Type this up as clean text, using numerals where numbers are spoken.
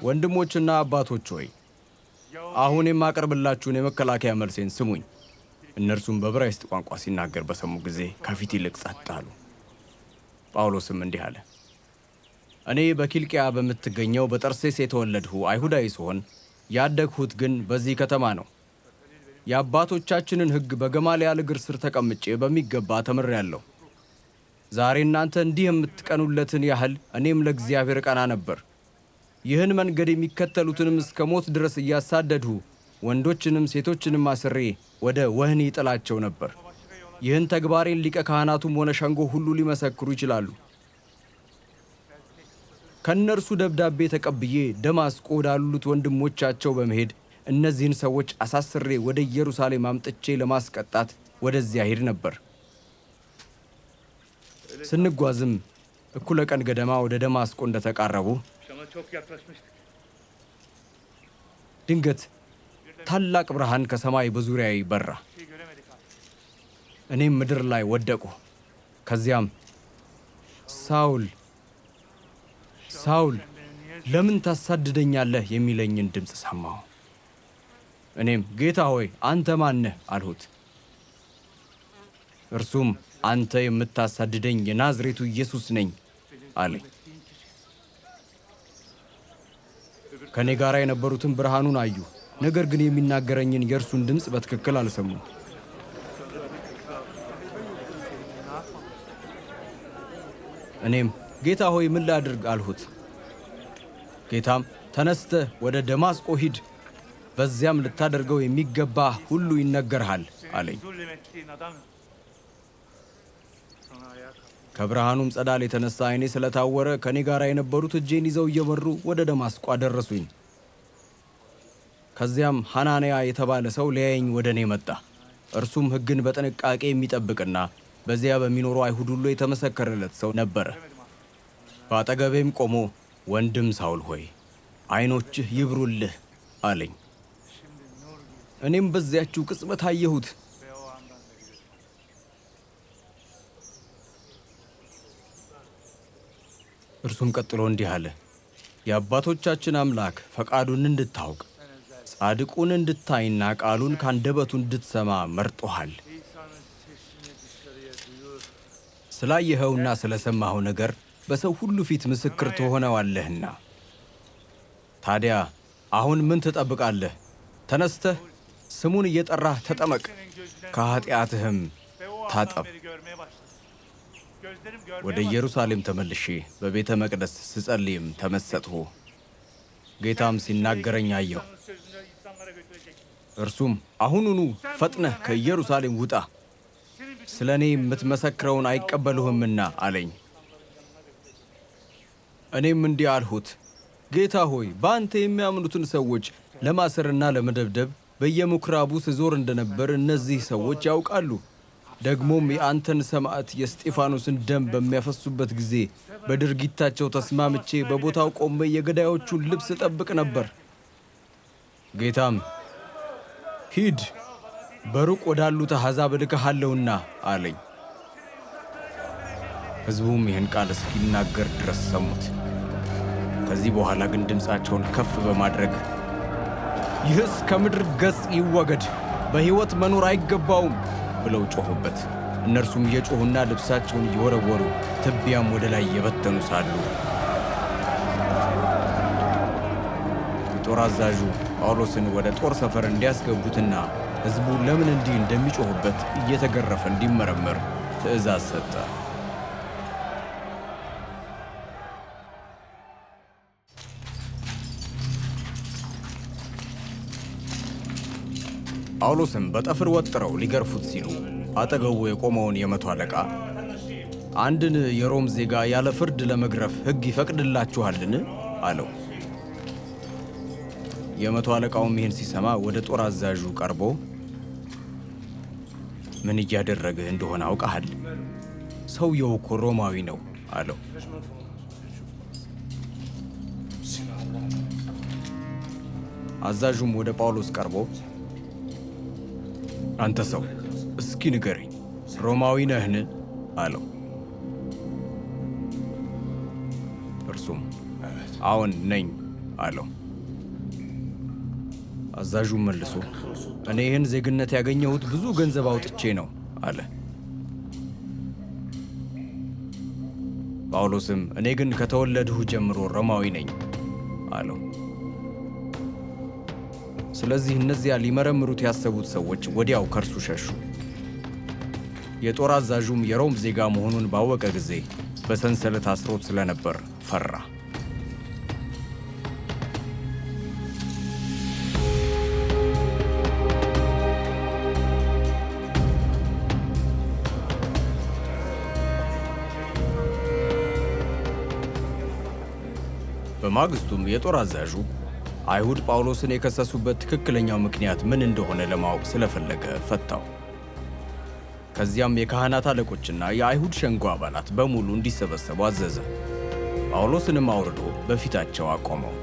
ወንድሞችና አባቶች ሆይ አሁን የማቀርብላችሁን የመከላከያ መልሴን ስሙኝ። እነርሱም በዕብራይስጥ ቋንቋ ሲናገር በሰሙ ጊዜ ከፊት ይልቅ ጸጥ አሉ። ጳውሎስም እንዲህ አለ። እኔ በኪልቅያ በምትገኘው በጠርሴስ የተወለድሁ አይሁዳዊ ስሆን ያደግሁት ግን በዚህ ከተማ ነው። የአባቶቻችንን ሕግ በገማልያል እግር ስር ተቀምጬ በሚገባ ተምሬአለሁ። ዛሬ እናንተ እንዲህ የምትቀኑለትን ያህል እኔም ለእግዚአብሔር ቀና ነበር። ይህን መንገድ የሚከተሉትንም እስከ ሞት ድረስ እያሳደድሁ ወንዶችንም ሴቶችንም አስሬ ወደ ወህኒ ጥላቸው ነበር። ይህን ተግባሬን ሊቀ ካህናቱም ሆነ ሸንጎ ሁሉ ሊመሰክሩ ይችላሉ። ከእነርሱ ደብዳቤ ተቀብዬ ደማስቆ ወዳሉት ወንድሞቻቸው በመሄድ እነዚህን ሰዎች አሳስሬ ወደ ኢየሩሳሌም አምጥቼ ለማስቀጣት ወደዚያ ሄድ ነበር። ስንጓዝም እኩለ ቀን ገደማ ወደ ደማስቆ እንደተቃረቡ ድንገት ታላቅ ብርሃን ከሰማይ በዙሪያዬ በራ። እኔም ምድር ላይ ወደቅሁ። ከዚያም ሳውል ሳውል ለምን ታሳድደኛለህ የሚለኝን ድምፅ ሰማሁ። እኔም ጌታ ሆይ አንተ ማን ነህ አልሁት። እርሱም አንተ የምታሳድደኝ የናዝሬቱ ኢየሱስ ነኝ አለኝ። ከኔ ጋር የነበሩትን ብርሃኑን አዩ፣ ነገር ግን የሚናገረኝን የእርሱን ድምፅ በትክክል አልሰሙም። እኔም ጌታ ሆይ ምን ላድርግ አልሁት። ጌታም ተነስተህ ወደ ደማስቆ ሂድ፣ በዚያም ልታደርገው የሚገባ ሁሉ ይነገርሃል አለኝ። ከብርሃኑም ጸዳል የተነሳ ዓይኔ ስለታወረ ከኔ ጋር የነበሩት እጄን ይዘው እየመሩ ወደ ደማስቆ አደረሱኝ። ከዚያም ሐናንያ የተባለ ሰው ሊያየኝ ወደ እኔ መጣ። እርሱም ሕግን በጥንቃቄ የሚጠብቅና በዚያ በሚኖሩ አይሁድ ሁሉ የተመሰከረለት ሰው ነበረ። በአጠገቤም ቆሞ ወንድም ሳውል ሆይ ዓይኖችህ ይብሩልህ አለኝ። እኔም በዚያችው ቅጽበት አየሁት። እርሱም ቀጥሎ እንዲህ አለ። የአባቶቻችን አምላክ ፈቃዱን እንድታውቅ ጻድቁን እንድታይና ቃሉን ካንደበቱ እንድትሰማ መርጦሃል። ስላየኸውና ስለሰማኸው ነገር በሰው ሁሉ ፊት ምስክር ትሆነዋለህና። ታዲያ አሁን ምን ትጠብቃለህ? ተነስተህ ስሙን እየጠራህ ተጠመቅ፣ ከኃጢአትህም ታጠብ። ወደ ኢየሩሳሌም ተመልሼ በቤተ መቅደስ ስጸልይም ተመሰጥሁ። ጌታም ሲናገረኝ አየሁ። እርሱም አሁኑኑ ፈጥነህ ከኢየሩሳሌም ውጣ፣ ስለ እኔ የምትመሰክረውን አይቀበሉህምና አለኝ። እኔም እንዲህ አልሁት፣ ጌታ ሆይ በአንተ የሚያምኑትን ሰዎች ለማሰርና ለመደብደብ በየምኵራቡ ስዞር እንደነበር እነዚህ ሰዎች ያውቃሉ። ደግሞም የአንተን ሰማዕት የእስጢፋኖስን ደም በሚያፈሱበት ጊዜ በድርጊታቸው ተስማምቼ በቦታው ቆሜ የገዳዮቹን ልብስ እጠብቅ ነበር። ጌታም ሂድ፣ በሩቅ ወዳሉት አሕዛብ እልክሃለሁና አለኝ። ሕዝቡም ይህን ቃል እስኪናገር ድረስ ሰሙት። ከዚህ በኋላ ግን ድምፃቸውን ከፍ በማድረግ ይህስ ከምድር ገጽ ይወገድ፣ በሕይወት መኖር አይገባውም ብለው ጮኹበት። እነርሱም እየጮኹና ልብሳቸውን እየወረወሩ ትቢያም ወደ ላይ እየበተኑ ሳሉ የጦር አዛዡ ጳውሎስን ወደ ጦር ሰፈር እንዲያስገቡትና ሕዝቡ ለምን እንዲህ እንደሚጮኹበት እየተገረፈ እንዲመረመር ትእዛዝ ሰጠ። ጳውሎስም በጠፍር ወጥረው ሊገርፉት ሲሉ አጠገቡ የቆመውን የመቶ አለቃ አንድን የሮም ዜጋ ያለ ፍርድ ለመግረፍ ሕግ ይፈቅድላችኋልን? አለው። የመቶ አለቃውም ይህን ሲሰማ ወደ ጦር አዛዡ ቀርቦ ምን እያደረግህ እንደሆነ አውቀሃል? ሰውየው እኮ ሮማዊ ነው አለው። አዛዡም ወደ ጳውሎስ ቀርቦ አንተ ሰው እስኪ ንገረኝ፣ ሮማዊ ነህን? አለው። እርሱም አዎን ነኝ አለው። አዛዡም መልሶ እኔ ይህን ዜግነት ያገኘሁት ብዙ ገንዘብ አውጥቼ ነው አለ። ጳውሎስም እኔ ግን ከተወለድሁ ጀምሮ ሮማዊ ነኝ አለው። ስለዚህ እነዚያ ሊመረምሩት ያሰቡት ሰዎች ወዲያው ከእርሱ ሸሹ። የጦር አዛዡም የሮም ዜጋ መሆኑን ባወቀ ጊዜ በሰንሰለት አስሮት ስለነበር ፈራ። በማግስቱም የጦር አዛዡ አይሁድ ጳውሎስን የከሰሱበት ትክክለኛው ምክንያት ምን እንደሆነ ለማወቅ ስለፈለገ ፈታው። ከዚያም የካህናት አለቆችና የአይሁድ ሸንጎ አባላት በሙሉ እንዲሰበሰቡ አዘዘ። ጳውሎስንም አውርዶ በፊታቸው አቆመው።